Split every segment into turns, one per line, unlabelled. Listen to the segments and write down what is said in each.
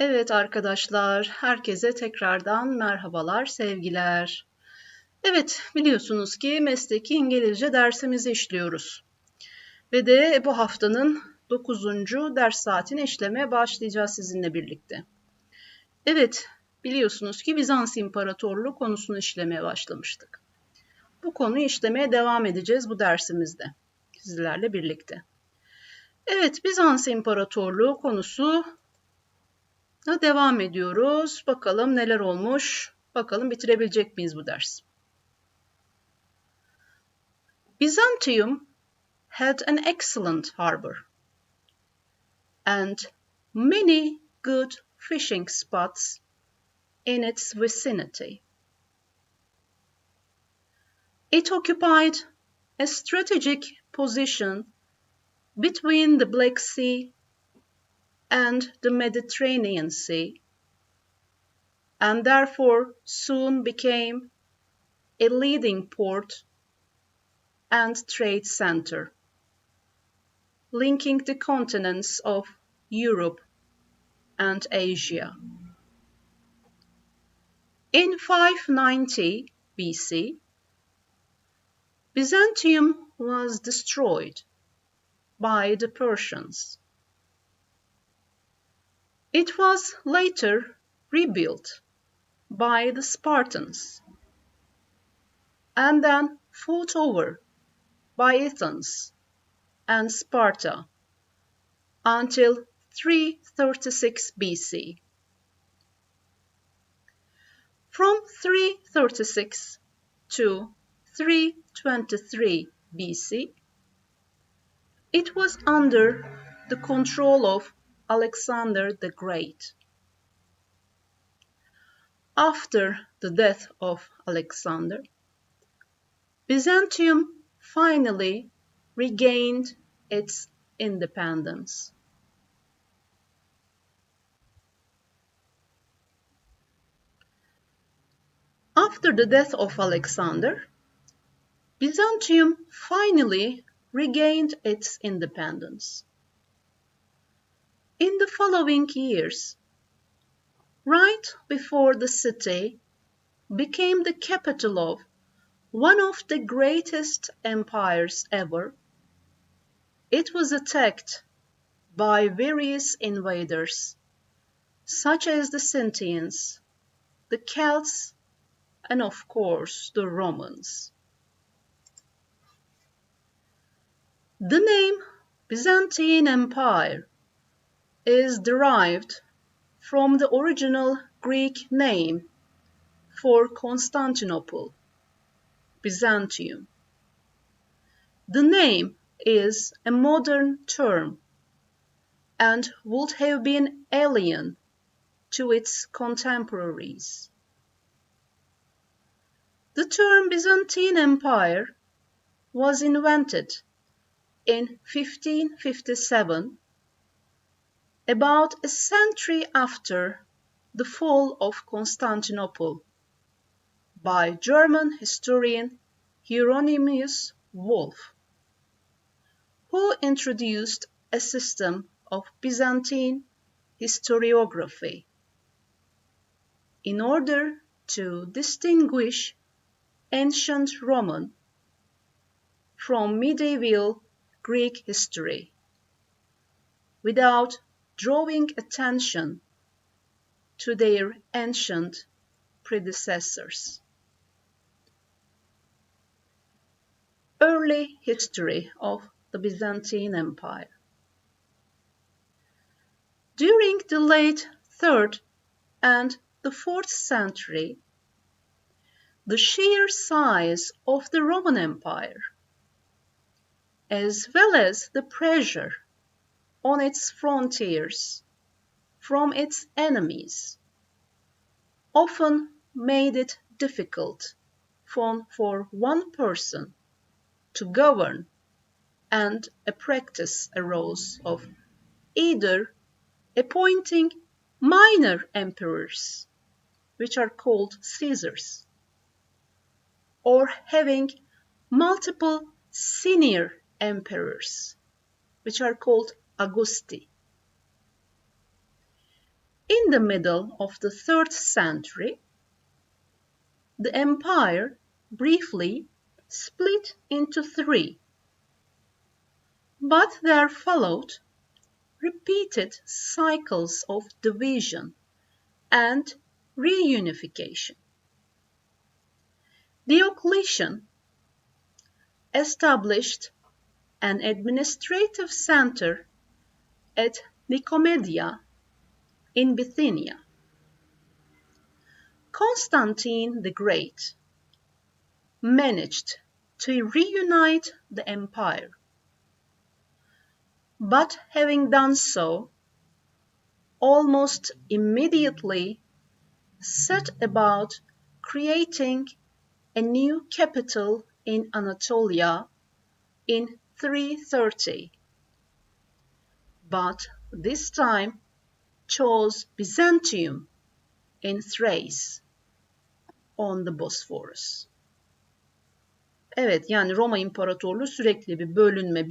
Evet arkadaşlar, herkese tekrardan merhabalar, sevgiler. Evet, biliyorsunuz ki mesleki İngilizce dersimizi işliyoruz. Ve de bu haftanın 9. ders saatini işlemeye başlayacağız sizinle birlikte. Evet, biliyorsunuz ki Bizans İmparatorluğu konusunu işlemeye başlamıştık. Bu konuyu işlemeye devam edeceğiz bu dersimizde, sizlerle birlikte. Evet, Bizans İmparatorluğu konusu devam ediyoruz. Bakalım neler olmuş. Bakalım bitirebilecek miyiz bu ders? Byzantium had an excellent harbor and many good fishing spots in its vicinity. It occupied a strategic position between the Black Sea and the Mediterranean Sea, and therefore soon became a leading port and trade center, linking the continents of Europe and Asia. In 590 BC, Byzantium was destroyed by the Persians. It was later rebuilt by the Spartans and then fought over by Athens and Sparta until 336 BC. From 336 to 323 BC, it was under the control of Alexander the Great. After the death of Alexander, Byzantium finally regained its independence. After the death of Alexander, Byzantium finally regained its independence. In the following years, right before the city became the capital of one of the greatest empires ever, it was attacked by various invaders, such as the Scythians, the Celts, and of course the Romans. The name Byzantine Empire is derived from the original Greek name for Constantinople, Byzantium. The name is a modern term and would have been alien to its contemporaries. The term Byzantine Empire was invented in 1557, about a century after the fall of Constantinople, by German historian Hieronymus Wolff, who introduced a system of Byzantine historiography in order to distinguish ancient Roman from medieval Greek history, without drawing attention to their ancient predecessors. Early history of the Byzantine Empire. During the late 3rd and the 4th century, the sheer size of the Roman Empire, as well as the pressure on its frontiers from its enemies, often made it difficult for one person to govern, and a practice arose of either appointing minor emperors, which are called Caesars, or having multiple senior emperors, which are called Augusti. In the middle of the 3rd century, the empire briefly split into 3, but there followed repeated cycles of division and reunification. Diocletian established an administrative center at Nicomedia in Bithynia. Constantine the Great managed to reunite the empire, but having done so, almost immediately set about creating a new capital in Anatolia in 330, but this time chose Byzantium in Thrace on the Bosphorus. Evet, yani Roma İmparatorluğu sürekli bir bölünme,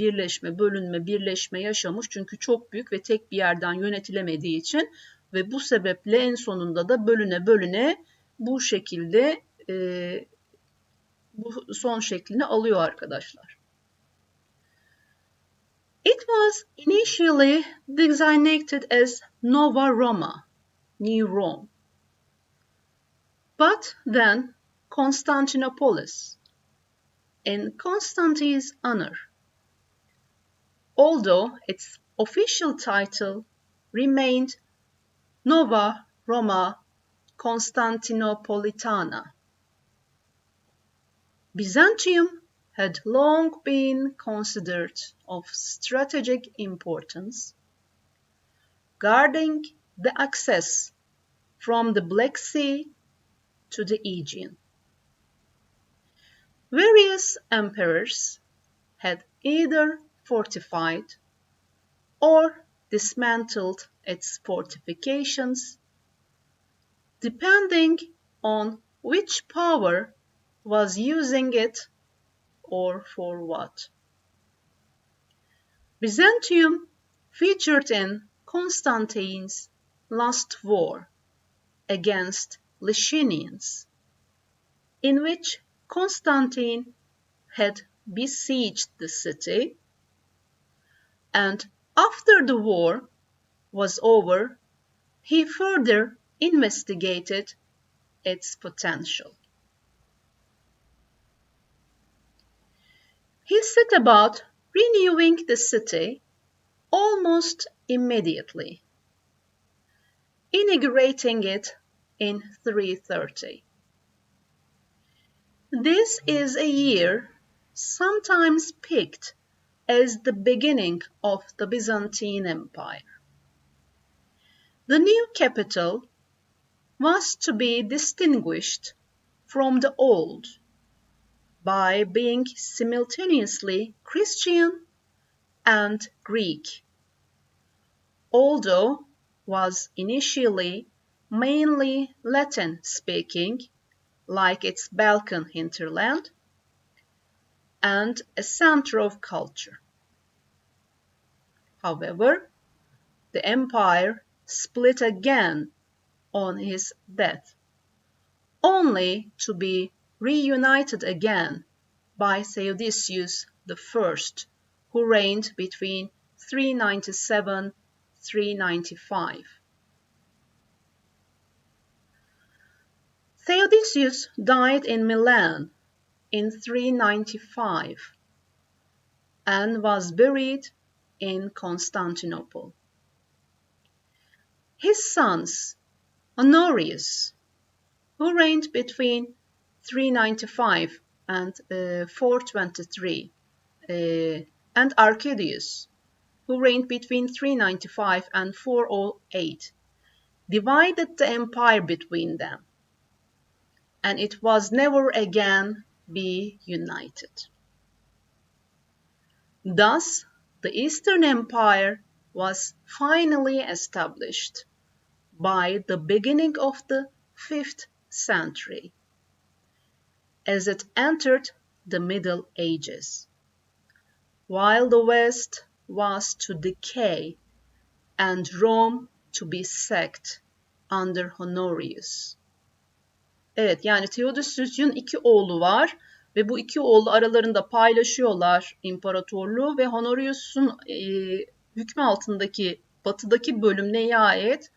birleşme yaşamış. Çünkü çok büyük ve tek bir yerden yönetilemediği için ve bu sebeple en sonunda da bölüne bu şekilde bu son şeklini alıyor arkadaşlar. It was initially designated as Nova Roma, New Rome, but then Constantinopolis, in Constantine's honor, although its official title remained Nova Roma Constantinopolitana. Byzantium had long been considered of strategic importance, guarding the access from the Black Sea to the Aegean. Various emperors had either fortified or dismantled its fortifications, depending on which power was using it or for what. Byzantium featured in Constantine's last war against Licinians, in which Constantine had besieged the city, and after the war was over, he further investigated its potential. He set about renewing the city almost immediately, inaugurating it in 330. This is a year sometimes picked as the beginning of the Byzantine Empire. The new capital was to be distinguished from the old by being simultaneously Christian and Greek, although was initially mainly Latin-speaking, like its Balkan hinterland, and a center of culture. However, the empire split again on his death, only to be reunited again by Theodosius I, who reigned between 397–395. Theodosius died in Milan in 395 and was buried in Constantinople. His sons, Honorius, who reigned between 395 and 423, and Arcadius, who reigned between 395 and 408, divided the empire between them, and it was never again be united. Thus, the Eastern Empire was finally established by the beginning of the 5th century, as it entered the Middle Ages, while the West was to decay and Rome to be sacked under Honorius. Evet, yani Theodosius'un 2 oğlu var ve bu 2 oğlu aralarında paylaşıyorlar imparatorluğu ve Honorius'un hükmü altındaki batıdaki bölüm nihayet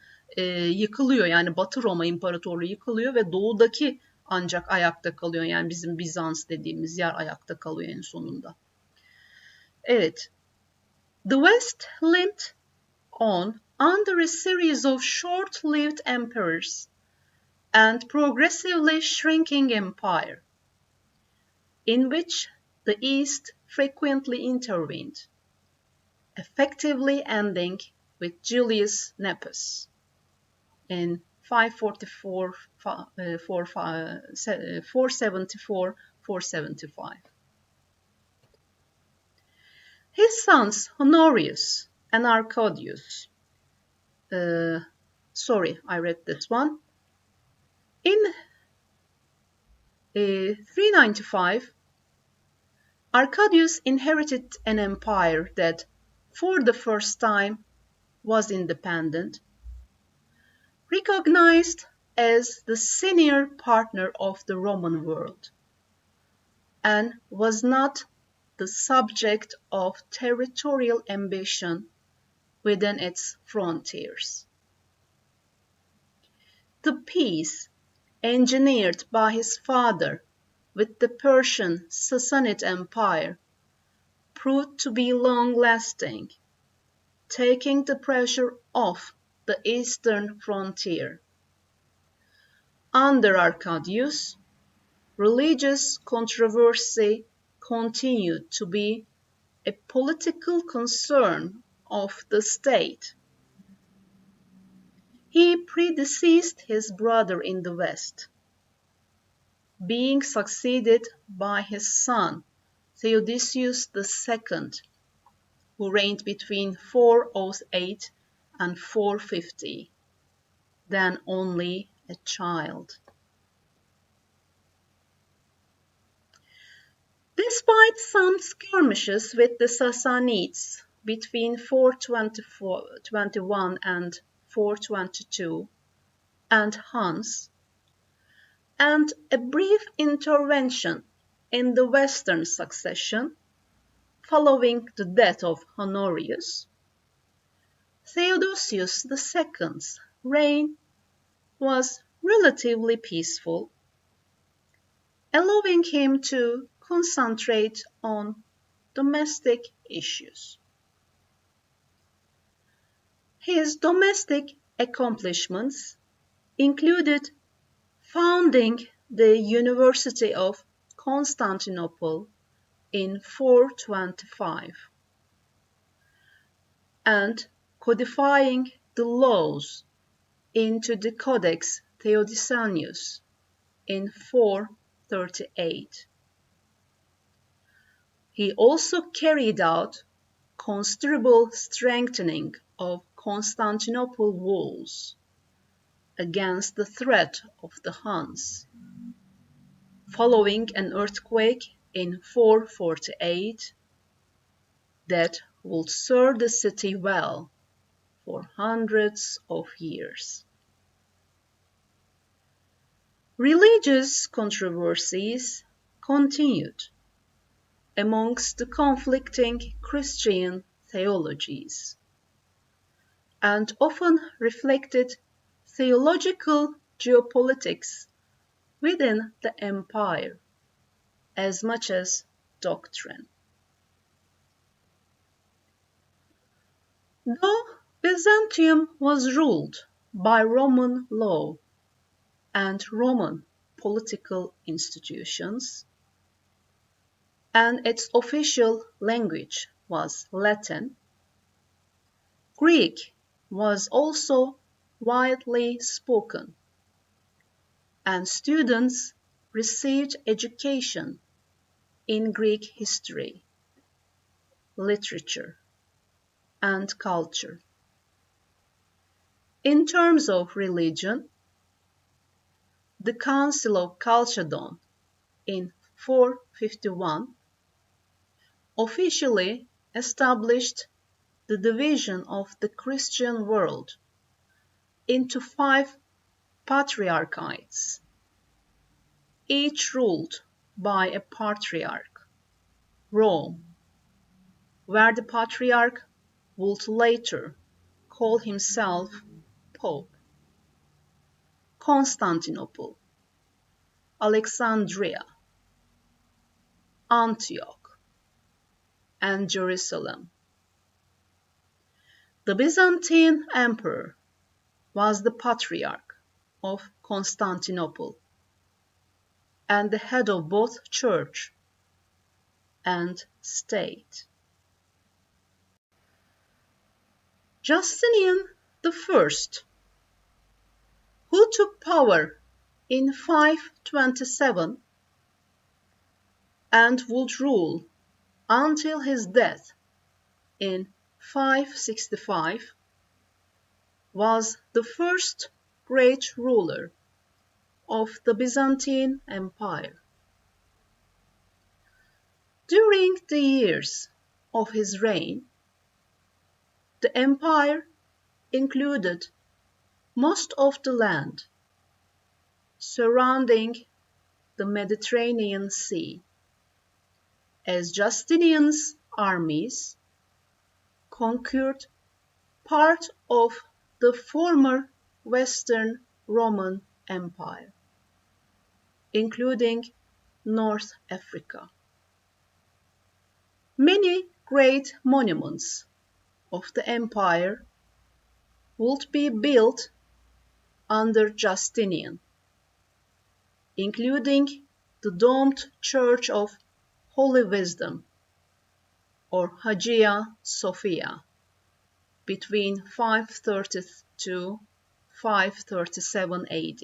yıkılıyor. Yani Batı Roma İmparatorluğu yıkılıyor ve doğudaki ancak ayakta kalıyor. Yani bizim Bizans dediğimiz yer ayakta kalıyor en sonunda. Evet. The West limped on under a series of short-lived emperors and progressively shrinking empire, in which the East frequently intervened, effectively ending with Julius Nepos in 474-475. His sons Honorius and Arcadius, sorry, I read this one. In 395, Arcadius inherited an empire that, for the first time, was independent, recognized as the senior partner of the Roman world, and was not the subject of territorial ambition within its frontiers. The peace engineered by his father with the Persian Sassanid Empire proved to be long-lasting, taking the pressure off the eastern frontier. Under Arcadius, religious controversy continued to be a political concern of the state. He predeceased his brother in the West, being succeeded by his son Theodosius II, who reigned between 408 and 450, then only a child. Despite some skirmishes with the Sassanids between 421 and 422, and Huns, and a brief intervention in the Western succession following the death of Honorius, Theodosius II's reign was relatively peaceful, allowing him to concentrate on domestic issues. His domestic accomplishments included founding the University of Constantinople in 425 and codifying the laws into the Codex Theodosianus in 438. He also carried out considerable strengthening of Constantinople walls against the threat of the Huns, following an earthquake in 448 that would serve the city well for hundreds of years. Religious controversies continued amongst the conflicting Christian theologies, and often reflected theological geopolitics within the empire as much as doctrine. Though Byzantium was ruled by Roman law and Roman political institutions, and its official language was Latin, Greek was also widely spoken, and students received education in Greek history, literature, and culture. In terms of religion, the Council of Chalcedon in 451 officially established the division of the Christian world into 5 patriarchates, each ruled by a patriarch: Rome, where the patriarch would later call himself Pope; Constantinople, Alexandria, Antioch, and Jerusalem. The Byzantine Emperor was the patriarch of Constantinople and the head of both church and state. Justinian the First, who took power in 527 and would rule until his death in 565, was the first great ruler of the Byzantine Empire. During the years of his reign, the empire included most of the land surrounding the Mediterranean Sea, as Justinian's armies conquered part of the former Western Roman Empire, including North Africa. Many great monuments of the empire would be built under Justinian, including the domed Church of Holy Wisdom, or Hagia Sophia, between 532-537 AD.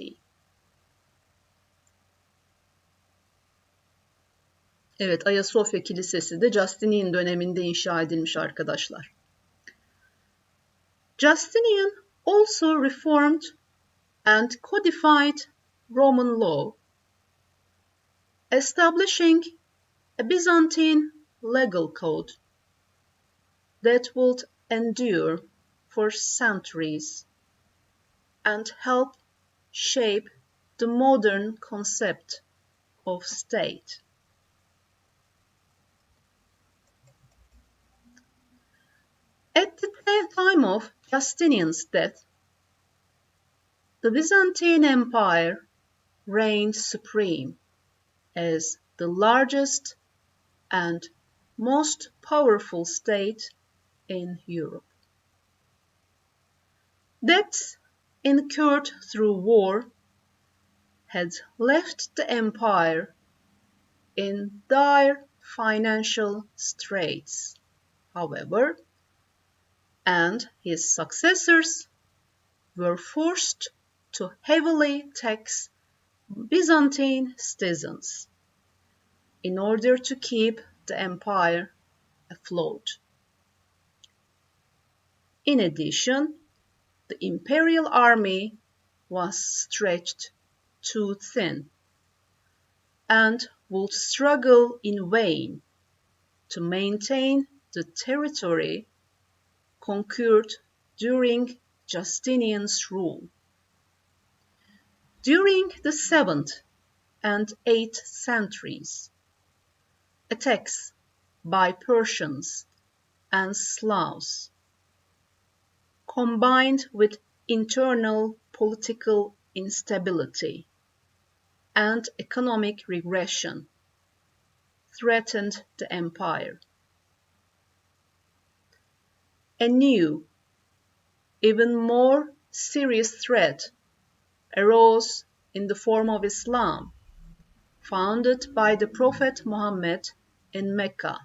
Evet, Ayasofya Kilisesi de Justinian döneminde inşa edilmiş arkadaşlar. Justinian also reformed and codified Roman law, establishing a Byzantine legal code that would endure for centuries and help shape the modern concept of state. At the time of Justinian's death, the Byzantine Empire reigned supreme as the largest and most powerful state in Europe. Debts incurred through war had left the empire in dire financial straits, however, and his successors were forced to heavily tax Byzantine citizens in order to keep the empire afloat. In addition, the imperial army was stretched too thin and would struggle in vain to maintain the territory conquered during Justinian's rule. During the 7th and 8th centuries, attacks by Persians and Slavs, combined with internal political instability and economic regression, threatened the empire. A new, even more serious threat arose in the form of Islam, founded by the Prophet Muhammad in Mecca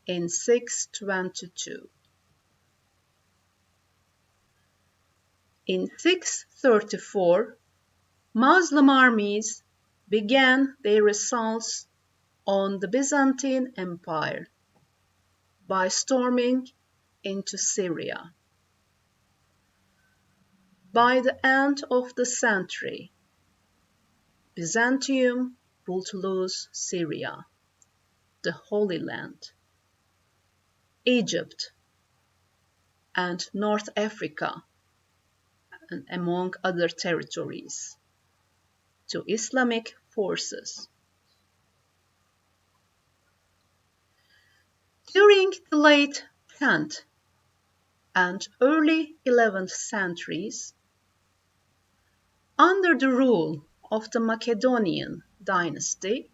in 622. In 634, Muslim armies began their assaults on the Byzantine Empire by storming into Syria. By the end of the century, Byzantium would lose Syria, the Holy Land, Egypt, and North Africa, and among other territories, to Islamic forces. During the late 10th and early 11th centuries, under the rule of the Macedonian dynasty,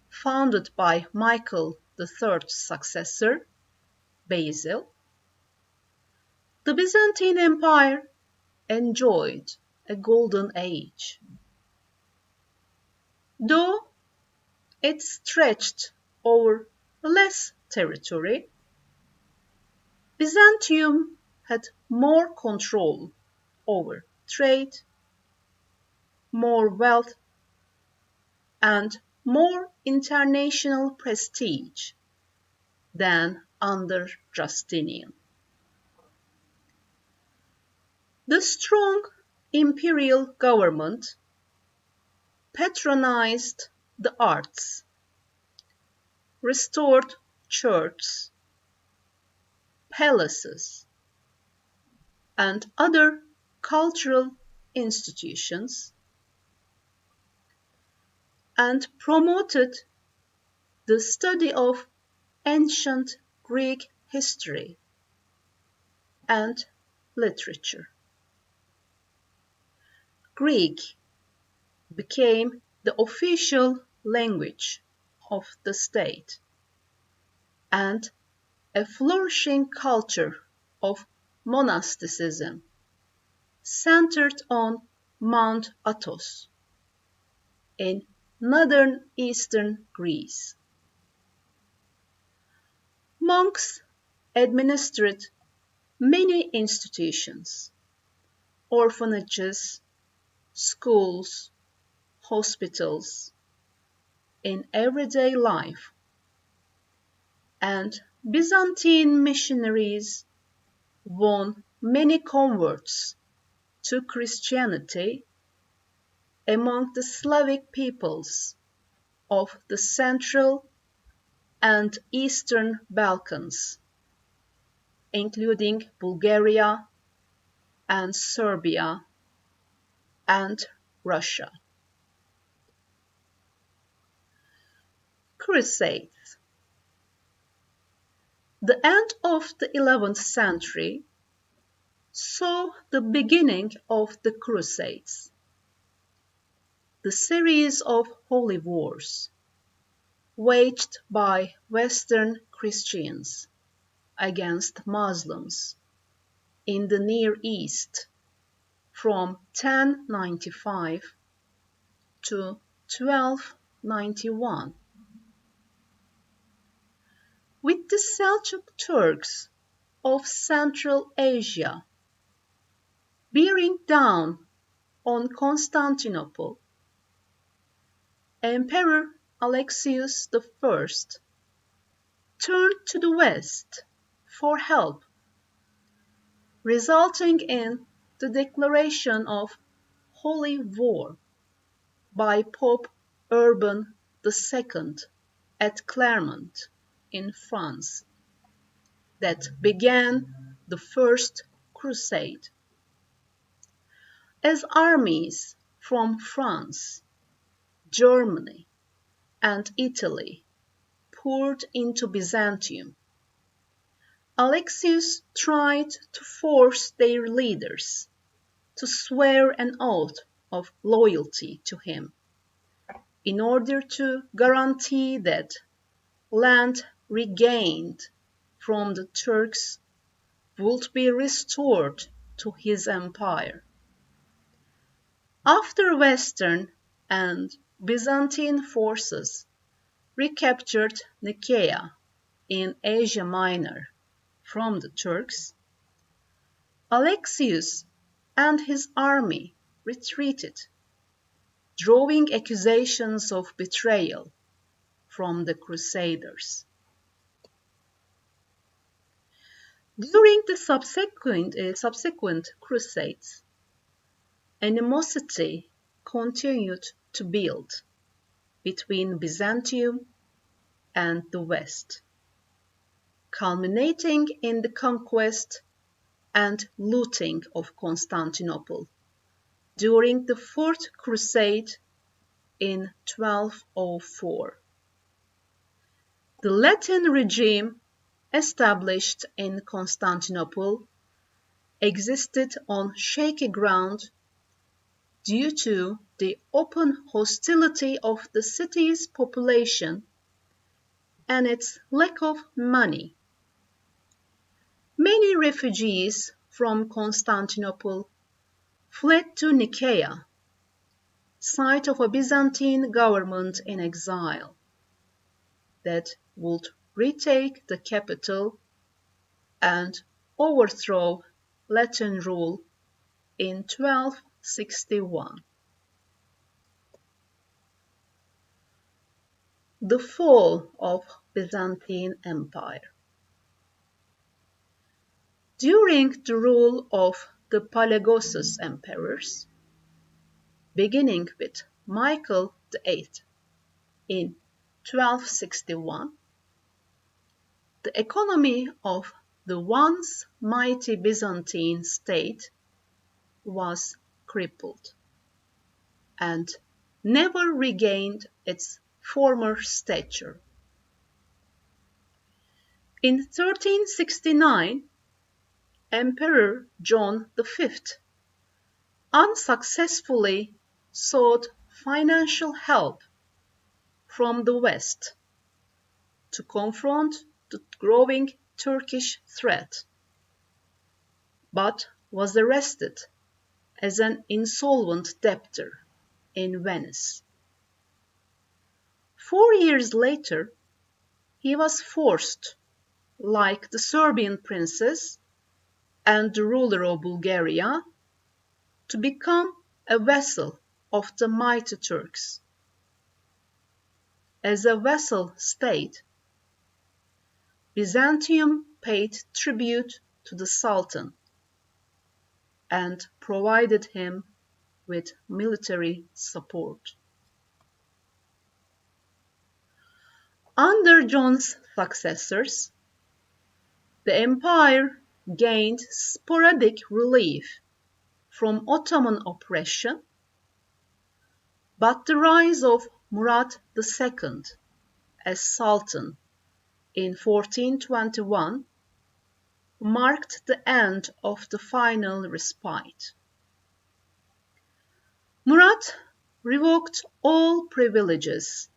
founded by Michael III's successor, Basil, the Byzantine Empire enjoyed a golden age. Though it stretched over less territory, Byzantium had more control over trade, more wealth, and more international prestige than under Justinian. The strong imperial government patronized the arts, restored churches, palaces, and other cultural institutions, and promoted the study of ancient Greek history and literature. Greek became the official language of the state, and a flourishing culture of monasticism centered on Mount Athos in northern eastern Greece. Monks administered many institutions, orphanages, schools, hospitals, in everyday life, and Byzantine missionaries won many converts to Christianity among the Slavic peoples of the Central and Eastern Balkans, including Bulgaria and Serbia and Russia. Crusades. The end of the 11th century saw the beginning of the Crusades, the series of holy wars waged by Western Christians against Muslims in the Near East from 1095 to 1291. With the Seljuk Turks of Central Asia bearing down on Constantinople, Emperor Alexius I turned to the West for help, resulting in the declaration of holy war by Pope Urban II at Clermont in France that began the First Crusade. As armies from France, Germany, and Italy poured into Byzantium, Alexius tried to force their leaders to swear an oath of loyalty to him in order to guarantee that land regained from the Turks would be restored to his empire. After Western and Byzantine forces recaptured Nicaea in Asia Minor from the Turks, Alexius and his army retreated, drawing accusations of betrayal from the Crusaders. During the subsequent Crusades, animosity continued to build between Byzantium and the West, culminating in the conquest and looting of Constantinople during the Fourth Crusade in 1204. The Latin regime established in Constantinople existed on shaky ground due to the open hostility of the city's population and its lack of money. Many refugees from Constantinople fled to Nicaea, site of a Byzantine government in exile, that would retake the capital and overthrow Latin rule in 1261. The fall of Byzantine Empire. During the rule of the Palaiologos emperors, beginning with Michael VIII in 1261, the economy of the once mighty Byzantine state was crippled and never regained its former stature. In 1369, Emperor John V unsuccessfully sought financial help from the West to confront the growing Turkish threat, but was arrested as an insolvent debtor in Venice. 4 years later, he was forced, like the Serbian princess and the ruler of Bulgaria, to become a vassal of the mighty Turks. As a vassal state, Byzantium paid tribute to the Sultan and provided him with military support. Under John's successors, the empire gained sporadic relief from Ottoman oppression, but the rise of Murad II as Sultan in 1421 marked the end of the final respite. Murad revoked all privileges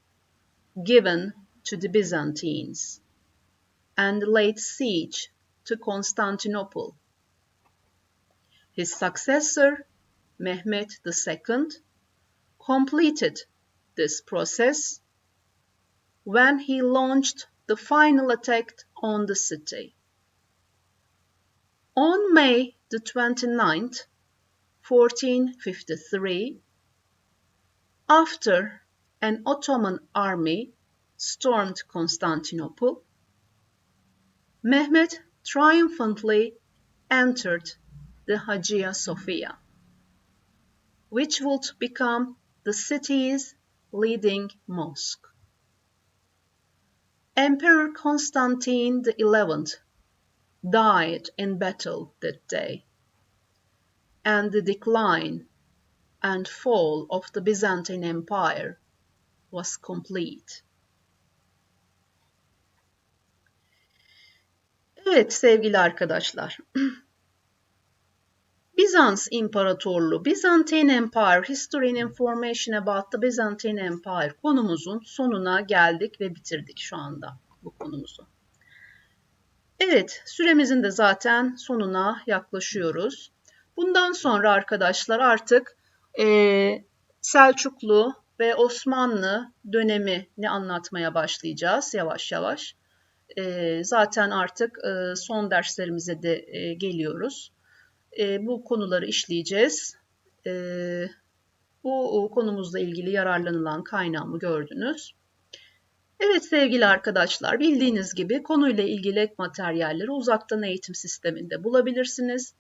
given to the Byzantines and laid siege to Constantinople. His successor, Mehmet II, completed this process when he launched the final attack on the city. On May 29, 1453, after an Ottoman army stormed Constantinople, Mehmet triumphantly entered the Hagia Sophia, which would become the city's leading mosque. Emperor Constantine XI died in battle that day, and the decline and fall of the Byzantine Empire was complete. Evet sevgili arkadaşlar, Bizans İmparatorluğu, Byzantine Empire, History and Information about the Byzantine Empire konumuzun sonuna geldik ve bitirdik şu anda bu konumuzu. Evet, süremizin de zaten sonuna yaklaşıyoruz. Bundan sonra arkadaşlar artık Selçuklu ve Osmanlı dönemini anlatmaya başlayacağız yavaş yavaş. Zaten artık son derslerimize de geliyoruz. Bu konuları işleyeceğiz. Bu konumuzla ilgili yararlanılan kaynağımı gördünüz. Evet sevgili arkadaşlar, bildiğiniz gibi konuyla ilgili ek materyalleri uzaktan eğitim sisteminde bulabilirsiniz.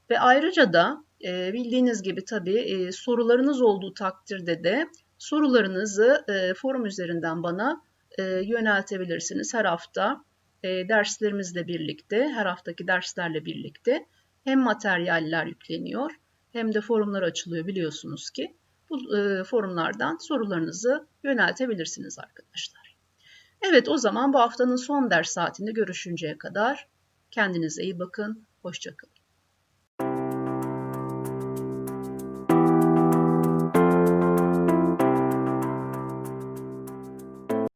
Ve ayrıca da bildiğiniz gibi tabii sorularınız olduğu takdirde de sorularınızı forum üzerinden bana yöneltebilirsiniz. Her hafta derslerimizle birlikte, her haftaki derslerle birlikte hem materyaller yükleniyor hem de forumlar açılıyor biliyorsunuz ki. Bu forumlardan sorularınızı yöneltebilirsiniz arkadaşlar. Evet, o zaman bu haftanın son ders saatinde görüşünceye kadar kendinize iyi bakın, hoşça kalın.